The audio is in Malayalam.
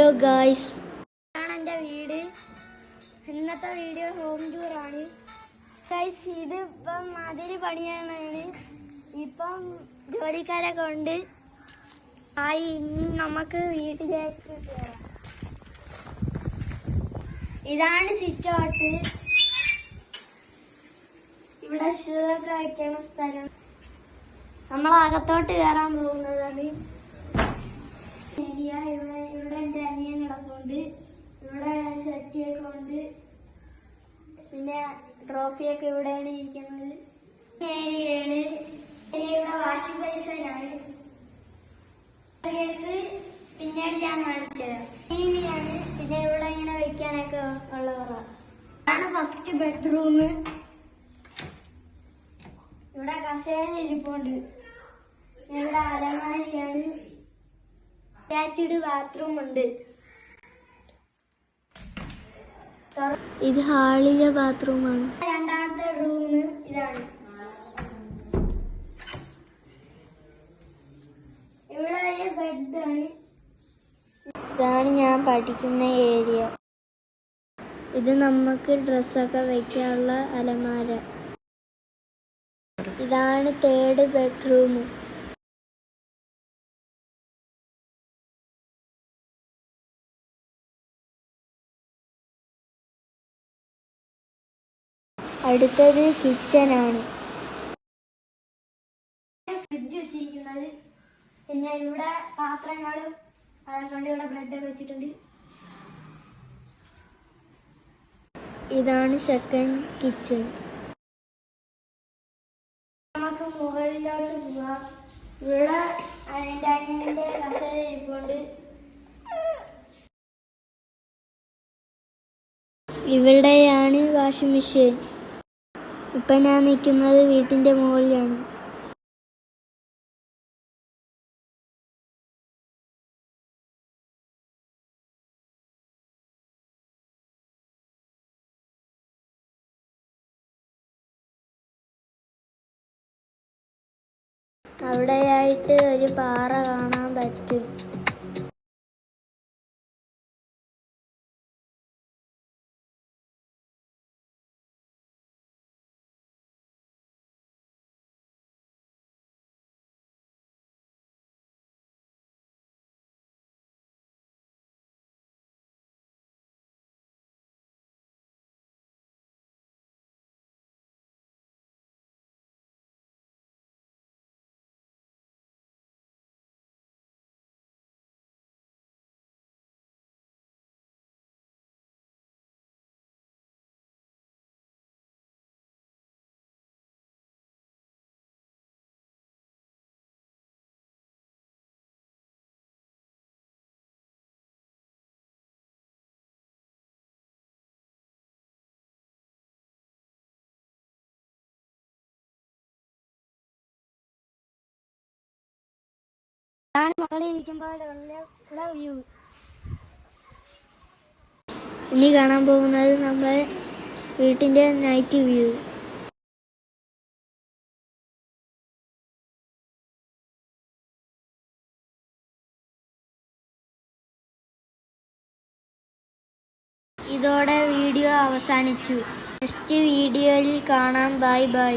ഹലോ ഗായ്സ്, ഇതാണ് എൻ്റെ വീട്. ഇന്നത്തെ വീഡിയോ ഹോം ടൂറാണ് ഗായ്സ്. ഇത് ഇപ്പം മതില് പണിയാണ്. ഇപ്പം ജോലിക്കാരെ കൊണ്ട് ഇനി നമുക്ക് വീട്ടിലേക്ക് കയറാം. ഇതാണ് സിറ്റ് ഔട്ട്. ഇവിടെ ഷൂ ഒക്കെ വയ്ക്കണ സ്ഥലം. നമ്മൾ അകത്തോട്ട് കയറാൻ പോകുന്നതാണ്. ഇവിടെ എൻ്റെ അനിയൻ കിടപ്പുണ്ട്. ഇവിടെ ഷർട്ടിയൊക്കെ ഉണ്ട്. പിന്നെ ട്രോഫിയൊക്കെ ഇവിടെയാണ് ഇരിക്കുന്നത്. ഏരിയയാണ്. ഇവിടെ വാഷിംഗ് ബേസിനാണ്. പിന്നീട് ഞാൻ കാണിച്ചുതരാം. ടിവിയാണ്. പിന്നെ ഇവിടെ ഇങ്ങനെ വെക്കാനൊക്കെ ഉള്ളവരാണ്. ഇതാണ് ഫസ്റ്റ് ബെഡ്റൂം. ഇവിടെ കസേര ഇരിപ്പുണ്ട്. ഇവിടെ അലമാരിയാണ്. അറ്റാച്ച്ഡ് ബാത്റൂം ഉണ്ട്. ഇത് ഹാളിലെ ബാത്റൂമാണ്. രണ്ടാമത്തെ റൂം ഇതാണ്. ഇവിടെ ബെഡാണ്. ഇതാണ് ഞാൻ പഠിക്കുന്ന ഏരിയ. ഇത് നമുക്ക് ഡ്രസ്സൊക്കെ വെക്കാനുള്ള അലമാര. ഇതാണ് തേർഡ് ബെഡ്റൂം. അടുത്തത് കിച്ചനാണ്. ഫ്രിഡ്ജ് വെച്ചിരിക്കുന്നത്. പിന്നെ ഇവിടെ പാത്രങ്ങളും അതുകൊണ്ട് ഇവിടെ ബ്രെഡ് വെച്ചിട്ടുണ്ട്. ഇതാണ് സെക്കൻഡ് കിച്ചൺ. നമുക്ക് മുകളിലോട്ട് പോവാം. ഇവിടെ എൻ്റെ അനിയൻ്റെ കസേര ഇരിപ്പുണ്ട്. ഇവിടെയാണ് വാഷിംഗ് മെഷീൻ. ഇപ്പം ഞാൻ നിൽക്കുന്നത് വീട്ടിൻ്റെ മുകളിലാണ്. അവിടെയായിട്ട് ഒരു പാറ കാണാൻ പറ്റും. വ്യൂ. ഇനി കാണാൻ പോകുന്നത് നമ്മളെ വീട്ടിൻ്റെ നൈറ്റ് വ്യൂ. ഇതോടെ വീഡിയോ അവസാനിച്ചു. നെക്സ്റ്റ് വീഡിയോയിൽ കാണാം. Bye bye.